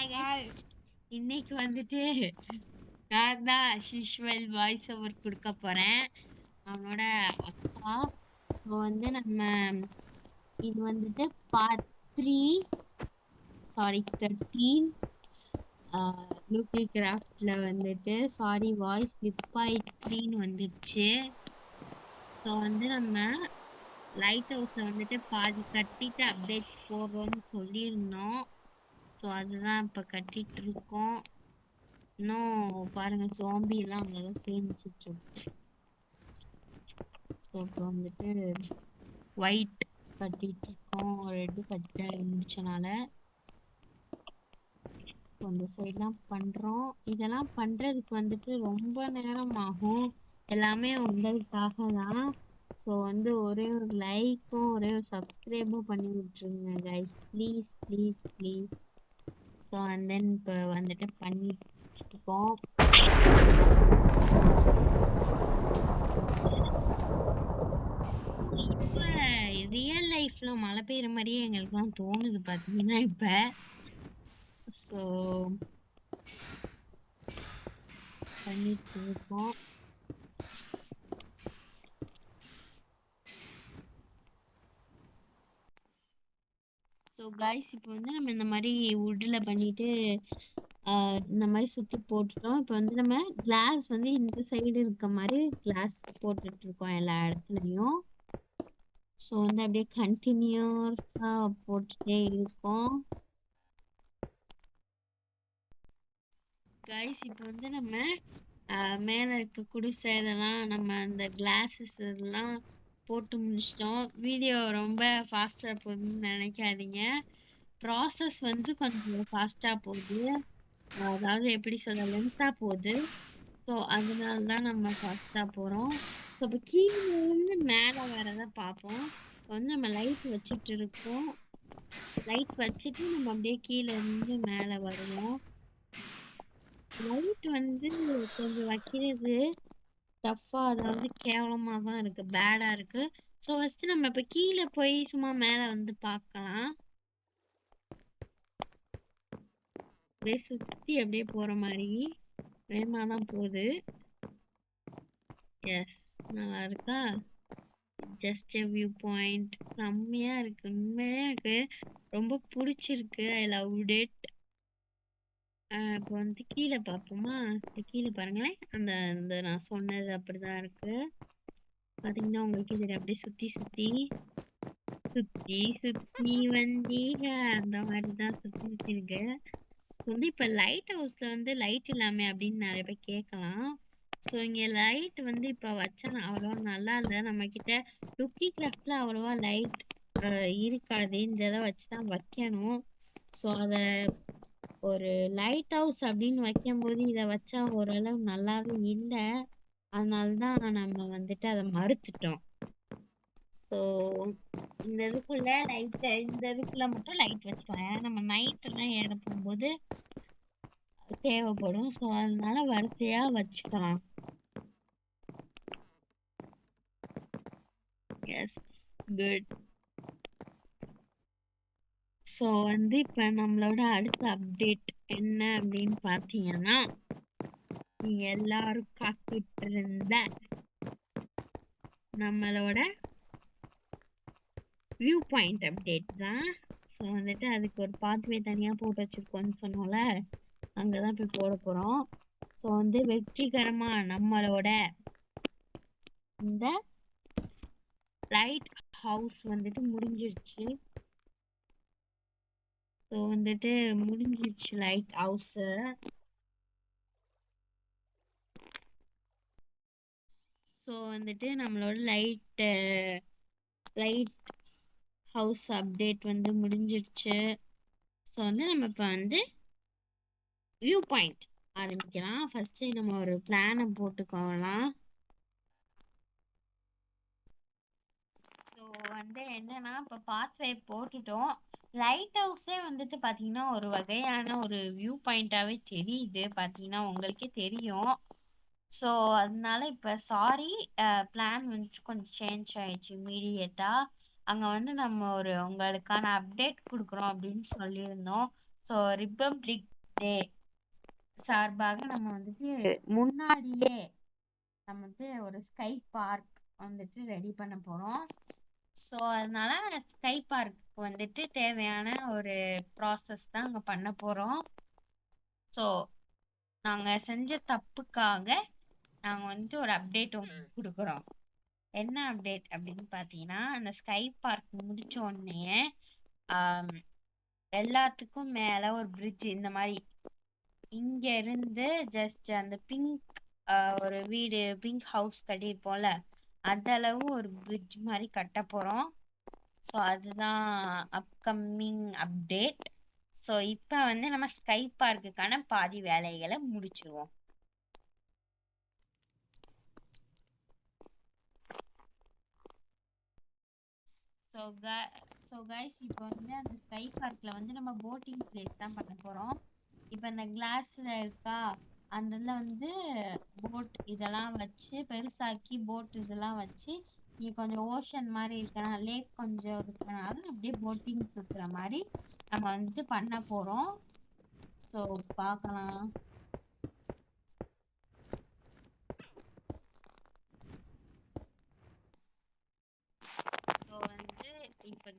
Hi guys. இன்னைக்கு வந்துட்டு நான் தான் யூஷுவல் வாய்ஸ் ஓவர் கொடுக்க போறேன். அவனோட அக்கா. ஸோ வந்து நம்ம இது வந்துட்டு பார்ட் 3 சாரி 13 லூக்கி கிராஃப்ட்ல வந்துட்டு சாரி வாய்ஸ் லிப்பாய் 3 வந்துச்சு. ஸோ வந்து நம்ம லைட் ஹவுஸை வந்துட்டு பாதி கட்டிட்டு அப்டேட் போடுறோம்னு சொல்லியிருந்தோம். ஸோ அதுதான் இப்போ கட்டிட்டு இருக்கோம். இன்னும் பாருங்க சோம்பி எல்லாம் அங்கதான் சேமிச்சிட்டு இருக்கு. ஸோ இப்போ வந்துட்டு ஒயிட் கட்டிட்டு இருக்கோம். ரெட்டு கட்ட முடிச்சனால அந்த சைட்லாம் பண்றோம். இதெல்லாம் பண்றதுக்கு வந்துட்டு ரொம்ப நேரம் ஆகும். எல்லாமே உங்களுக்காக தான். ஸோ வந்து ஒரே ஒரு லைக்கும் ஒரே ஒரு சப்ஸ்கிரைபும் பண்ணி விட்டுருங்க guys, please please please. So and then இப்போ வந்துட்டு பண்ணிட்டு இருக்கோம். இப்ப ரியல் லைஃப்ல மழை பெய்யுற மாதிரியே எங்களுக்குலாம் தோணுது பாத்தீங்கன்னா இப்ப. ஸோ பண்ணிட்டு இருக்கோம். ஸோ கைஸ் இப்போ வந்து நம்ம இந்த மாதிரி வுட்டில் பண்ணிட்டு இந்த மாதிரி சுற்றி போட்டுட்டோம். இப்போ வந்து நம்ம கிளாஸ் வந்து இந்த சைடு இருக்க மாதிரி கிளாஸ் போட்டுட்டு இருக்கோம் எல்லா இடத்துலையும். ஸோ வந்து அப்படியே கண்டினியூஸாக போட்டுட்டே இருக்கோம் கைஸ். இப்போ வந்து நம்ம மேலே இருக்க குடிசை இதெல்லாம் நம்ம அந்த கிளாஸஸ் இதெல்லாம் போட்டு முடிச்சிட்டோம். வீடியோ ரொம்ப ஃபாஸ்ட்டாக போகுதுன்னு நினைக்காதீங்க. ப்ராசஸ் வந்து கொஞ்சம் ஃபாஸ்ட்டாக போகுது. அதாவது எப்படி சொல்ல லென்த்தாக போகுது. ஸோ அதனால தான் நம்ம ஃபாஸ்ட்டாக போகிறோம். ஸோ இப்போ கீழே இருந்து மேலே வரதை பார்ப்போம். இப்போ வந்து நம்ம லைட் வச்சுட்டு இருக்கோம். லைட் வச்சுட்டு நம்ம அப்படியே கீழே இருந்து மேலே வருவோம். லைட் வந்து கொஞ்சம் வைக்கிறது டஃப்பா, அதாவது கேவலமா தான் இருக்கு, பேடா இருக்கு. ஸோ ஃபர்ஸ்ட் நம்ம இப்ப கீழே போய் சும்மா மேல வந்து பார்க்கலாம். அப்படியே சுத்தி அப்படியே போற மாதிரி வேகமா தான் போகுது. எஸ், நல்லா இருக்கா? ஜஸ்ட் வியூ பாயிண்ட் செம்மையா இருக்கு. உண்மையா எனக்கு ரொம்ப பிடிச்சிருக்கு. I love it. இப்போ வந்து கீழே பார்ப்போமா? கீழே பாருங்களேன், அந்த அந்த நான் சொன்னது அப்படிதான் இருக்கு. பாத்தீங்கன்னா உங்களுக்கு இதுல அப்படியே சுத்தி சுத்தி சுத்தி சுத்தி வந்தீங்க அந்த மாதிரிதான் சுத்தி சுத்தி இருக்கு. வந்து இப்ப லைட் ஹவுஸ்ல வந்து லைட் இல்லாம அப்படின்னு நிறைய பேர் கேட்கலாம். ஸோ இங்க லைட் வந்து இப்ப வச்சா அவ்வளவா நல்லா இல்லை. நம்ம கிட்ட லுக்கி கிராஃப்ட்ல அவ்வளவா லைட் இருக்காது. இந்த இதை வச்சுதான் வைக்கணும். ஸோ அத ஒரு லைட் ஹவுஸ் அப்படின்னு வைக்கும்போது இதை வச்சா ஓரளவு நல்லாவே இல்லை. அதனாலதான் நம்ம வந்துட்டு அதை மறுத்துட்டோம். ஸோ இந்த இதுக்குள்ள லைட், இந்த இதுக்குள்ள மட்டும் லைட் வச்சுக்கலாம். ஏன்னா நம்ம நைட் எல்லாம் ஏற போகும்போது தேவைப்படும். ஸோ அதனால வரிசையா வச்சுக்கலாம். S, good. ஸோ வந்து இப்போ நம்மளோட அடுத்த அப்டேட் என்ன அப்படின்னு பார்த்தீங்கன்னா, நீங்க எல்லாரும் காத்துட்டு இருந்த நம்மளோட வியூ பாயிண்ட் அப்டேட் தான். ஸோ வந்துட்டு அதுக்கு ஒரு பாத்வே தனியாக போட்டு வச்சிருக்கோம்னு சொன்னோம்ல, அங்கதான் போய் போட போறோம். ஸோ வந்து வெற்றிகரமா நம்மளோட இந்த லைட் ஹவுஸ் வந்துட்டு முடிஞ்சிருச்சு. ஸோ வந்துட்டு முடிஞ்சிருச்சு லைட் ஹவுஸு. ஸோ வந்துட்டு நம்மளோட லைட் ஹவுஸ் அப்டேட் வந்து முடிஞ்சிருச்சு. ஸோ வந்து நம்ம இப்போ வந்து வியூ பாயிண்ட் ஆரம்பிக்கலாம். ஃபர்ஸ்ட் நம்ம ஒரு பிளானை போட்டுக்கலாம். ஸோ வந்து என்னன்னா இப்போ பாத்வே போட்டுட்டோம். லைட் ஹவுஸே வந்துட்டு பார்த்தீங்கன்னா ஒரு வகையான ஒரு வியூ பாயிண்டாகவே தெரியுது. பார்த்தீங்கன்னா உங்களுக்கே தெரியும். ஸோ அதனால இப்போ சாரி, பிளான் வந்துட்டு கொஞ்சம் சேஞ்ச் ஆயிடுச்சு இமீடியட்டாக. அங்கே வந்து நம்ம ஒரு உங்களுக்கான அப்டேட் கொடுக்குறோம் அப்படின்னு சொல்லியிருந்தோம். ஸோ ரிப்பப்ளிக் டே சார்பாக நம்ம வந்துட்டு முன்னாடியே நம்ம வந்து ஒரு ஸ்கை பார்க் வந்துட்டு ரெடி பண்ண போகிறோம். ஸோ அதனால ஸ்கை பார்க்கு வந்துட்டு தேவையான ஒரு ப்ராசஸ் தான் அங்கே பண்ண போகிறோம். ஸோ நாங்கள் செஞ்ச தப்புக்காக நாங்கள் வந்துட்டு ஒரு அப்டேட் உங்களுக்கு கொடுக்குறோம். என்ன அப்டேட் அப்படின்னு பார்த்தீங்கன்னா, அந்த ஸ்கை பார்க் முடிச்ச உடனே எல்லாத்துக்கும் மேலே ஒரு பிரிட்ஜ் இந்த மாதிரி இங்க இருந்து ஜஸ்ட் அந்த பிங்க் ஒரு வீடு பிங்க் ஹவுஸ் கட்டியிருப்போம்ல அதளவு ஒரு பிரிட்ஜ் மாதிரி கட்ட போகிறோம். ஸோ அதுதான் அப்கமிங் அப்டேட். ஸோ இப்போ வந்து நம்ம ஸ்கை பார்க்குக்கான பாதி வேலைகளை முடிச்சிருவோம். ஸோ கைஸ் இப்போ வந்து அந்த ஸ்கை பார்க்கில் வந்து நம்ம போட்டிங் பிளேஸ் தான் பண்ண போகிறோம். இப்போ இந்த கிளாஸில் இருக்கா அந்த இதில் வந்து போட் இதெல்லாம் வச்சு பெருசாக்கி போட் இதெல்லாம் வச்சு இங்கே கொஞ்சம் ஓஷன் மாதிரி இருக்கனால லேக் கொஞ்சம் இருக்கனால அப்படியே போட்டிங் சுற்றுற மாதிரி நம்ம வந்துட்டு பண்ண போகிறோம். ஸோ பார்க்கலாம். ஸோ வந்து இப்போ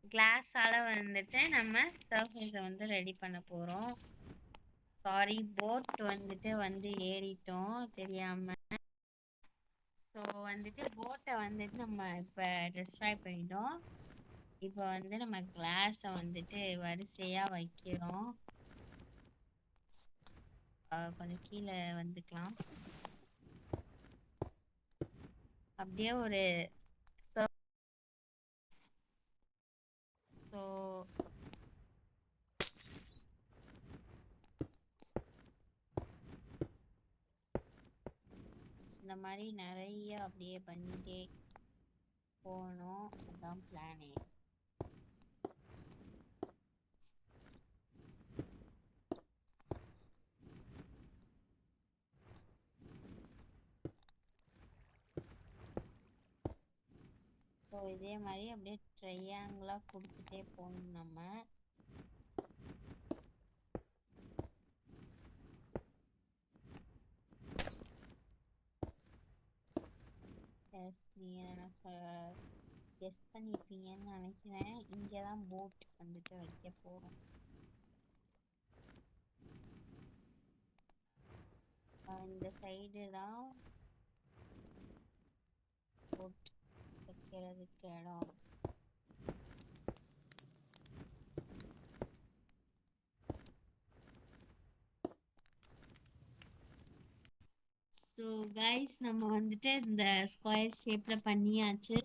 கிளாஸால் வந்துட்டு நம்ம சர்ஃபேஸை வந்து ரெடி பண்ண போகிறோம். சாரி போட் வந்துட்டு வந்து ஏறிட்டோம் தெரியாமல். ஸோ வந்துட்டு போட்டை வந்துட்டு நம்ம இப்போ டிஸ்ட்ராய் பண்ணிட்டோம். இப்போ வந்து நம்ம கிளாஸை வந்துட்டு வரிசையாக வைக்கிறோம். கொஞ்சம் கீழே வந்துக்கலாம். அப்படியே ஒரு ஸோ இந்த மாதிரி நிறைய அப்படியே பண்ணிட்டே போகணும். அதுதான் பிளானே. ஸோ இதே மாதிரி அப்படியே ட்ரையாங்கிளாக கொடுத்துட்டே போகணும் நம்ம. நீங்கள் கெஸ் பண்ணியிருப்பீங்கன்னு நினைக்கிறேன். இங்கே தான் போட் வந்துட்டு வைக்க போகிறோம். இந்த சைடு தான் போட் வைக்கிறதுக்கு இடம். ஸோ கைஸ் நம்ம வந்துட்டு இந்த ஸ்கொயர் ஷேப்பில் பண்ணியாச்சு.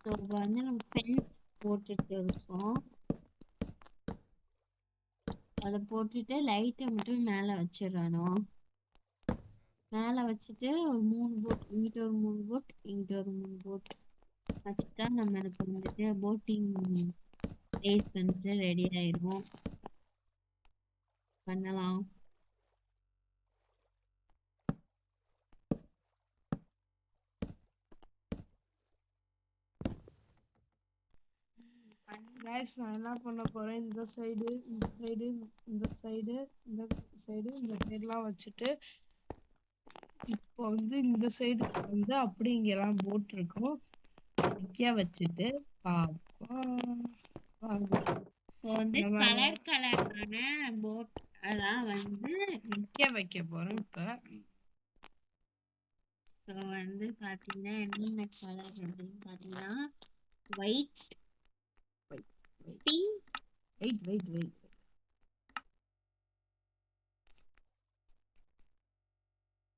ஸோ இப்போ வந்து நம்ம ஃபென்ஸ் போட்டுட்டு இருக்கோம். அதை போட்டுட்டு லைட்டை மட்டும் மேலே வச்சிடணும். மேலே வச்சுட்டு ஒரு 3 போட் இங்கிட்ட ஒரு 3 போட் இங்கிட்ட ஒரு 3 போட் வச்சுட்டா நம்மளுக்கு வந்துட்டு போட்டிங் பிளேஸ் வந்துட்டு ரெடி ஆயிடும். பண்ணலாம். கைஸ் நான் என்ன பண்ண போறேன், இந்த சைடு இந்த சைடு இந்த சைடு இந்த சைடு இந்த சைடுலாம் வச்சுட்டு இப்போ வந்து இந்த சைடு வந்து அப்படி இங்கெல்லாம் போட் இருக்கும் நிக்க வச்சுட்டு பார்ப்போம். ஸோ வந்து கலர் கலரான போட் அதான் வந்து நிக்க வைக்க போறோம் இப்போ. ஸோ வந்து பார்த்தீங்கன்னா என்னென்ன கலர் அப்படின்னு பார்த்தீங்கன்னா white pink wait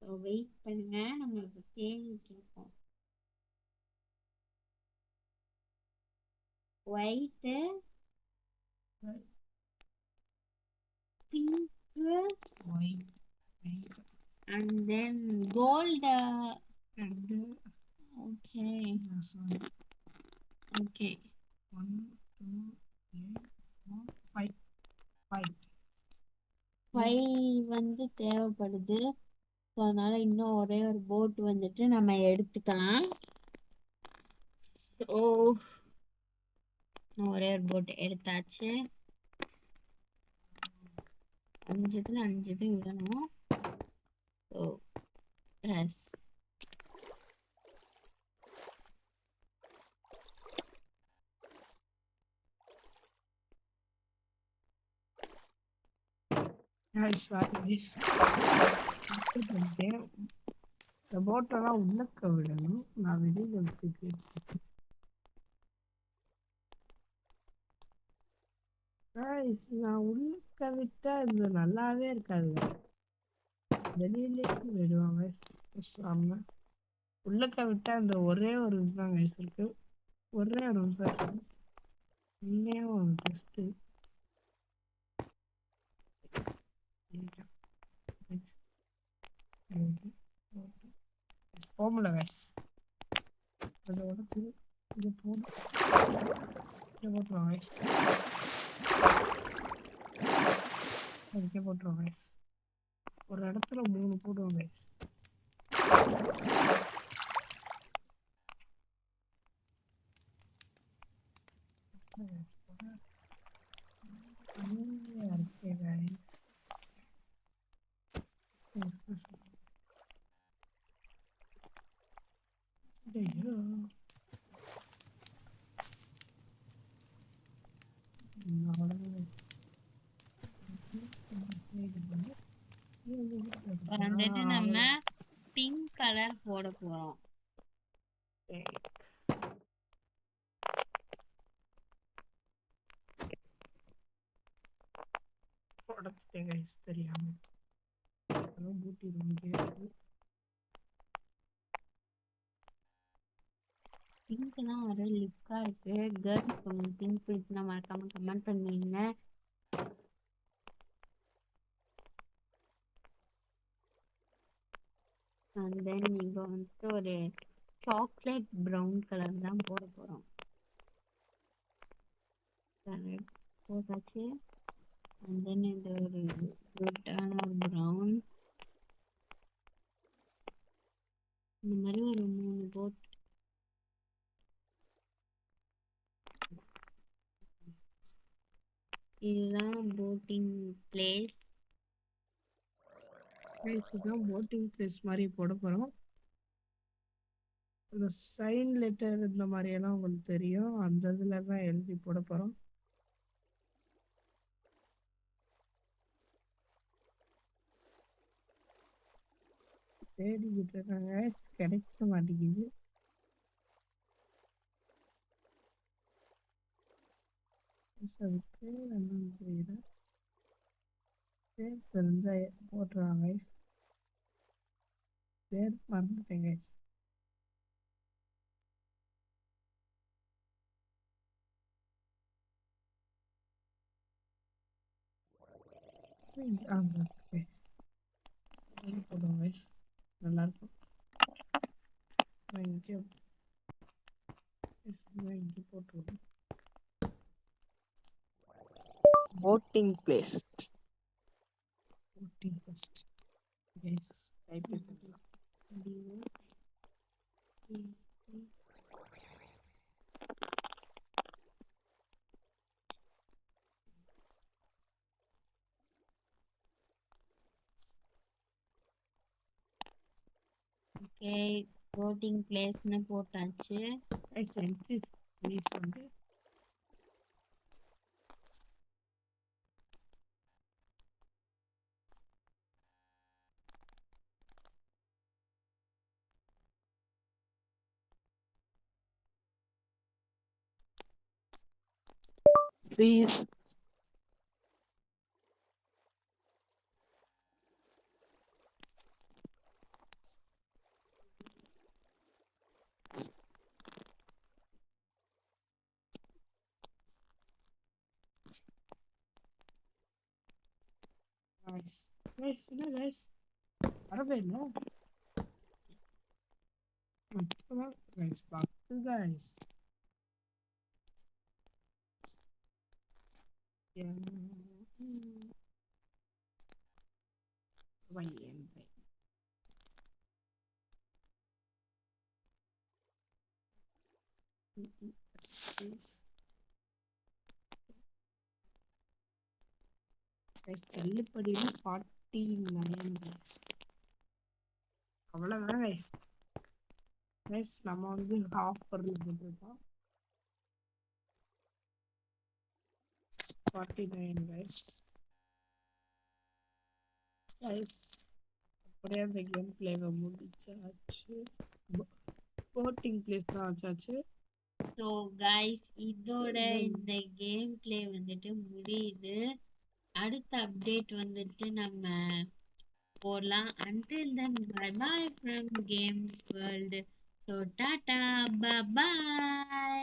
so wait பண்ணுங்க, நம்மளுக்கு தேடிட்டு இருக்கோம். White pink white and then gold. Okay. Okay. 1 2 3 4 5 5 வந்து தேவைப்படுது. ஸோ அதனால இன்னும் ஒரே ஒரு போட் வந்துட்டு நம்ம எடுத்துக்கலாம். ஸோ ஒரே ஒரு போட் எடுத்தாச்சு. 5 இது விடணும். ஓ எஸ். இந்த போட்டெல்லாம் உள்ளக்க விடணும். நான் வெளியில விட்டுட்டு நான் உள்ளக்க விட்டா இது நல்லாவே இருக்காது. வெளியிலேயே விடுவாங்க. பேசாம உள்ளக்க விட்டா இந்த ஒரே ஒரு இதுதான் வயசு இருக்கு. ஒரே ஒரு நிமிஷம் இல்லையே ஒரு டெஸ்ட் போகல வயசு. அதை உடச்சு இதை போட்டு இதை போட்டுருவாங்க வயசு. அதுக்கே போட்டுருவாங்க வயசு. ஒரு இடத்துல 3 போடுவாங்க. வந்துட்டு நம்ம பிங்க் கலர் போட போறோம். உடச்சிட்டேங்க தெரியாம. பிங்க் தான் ஒரு லுக்கா இருக்கு. கேர்ள்ஸ் உங்களுக்கு பிங்க் பிடிச்சுன்னா மறக்காம கமெண்ட் பண்ணுவீங்க. அண்ட் தென் நீங்க வந்துட்டு ஒரு சாக்லேட் ப்ரௌன் கலர் தான் போட போறோம். போட்டாச்சு. அண்ட் தென் இது ஒரு குட்டான ஒரு ப்ரௌன். இந்த மாதிரி ஒரு 3 போட். இதுதான் போட்டிங் பிளேஸ். இதுதான் போட்டிங் பிளேஸ் மாதிரி போட போறோம். இந்த சைன் லெட்டர் இந்த மாதிரி எல்லாம் உங்களுக்கு தெரியும். அந்த இதுல தான் எழுதி போட போறோம். தேடிக்கிட்டு இருக்காங்க, கிடைக்க மாட்டேங்குது. அதுக்கு என்ன செய்யறேன், பேர் தெரிஞ்சா போட்டுருவாங்க. பேர் மறந்துட்டேங்க. போடுவாங்க, நல்லா இருக்கும். இங்கே போட்டுருவோம். Boating place. Boating first guys type பண்ணலாம். ஓகே, போட்டிங் பிளேஸ்னு போட்டாச்சு. ப்ளீஸ் வந்து ப்ளீஸ் என்ன கைஸ் வரவே இல்லை. கைஸ் பார்த்து கைஸ் கைஸ் தள்ளுபடியில் 49 கைஸ். அவ்வளோதான் கைஸ். கைஸ் நம்ம வந்து ஆஃபரில் போட்டுருக்கோம் 49 கைஸ். கைஸ் அப்படியே அந்த கேம் பிளேவை முடிச்சாச்சு. போட்டிங் பிளேஸ் தான் வச்சாச்சு. ஸோ கைஸ் இதோட இந்த கேம் பிளே வந்துட்டு முடியுது. அடுத்த அப்டேட் வந்துட்டு நம்ம போடலாம். until then bye bye from games world. So tata bye bye.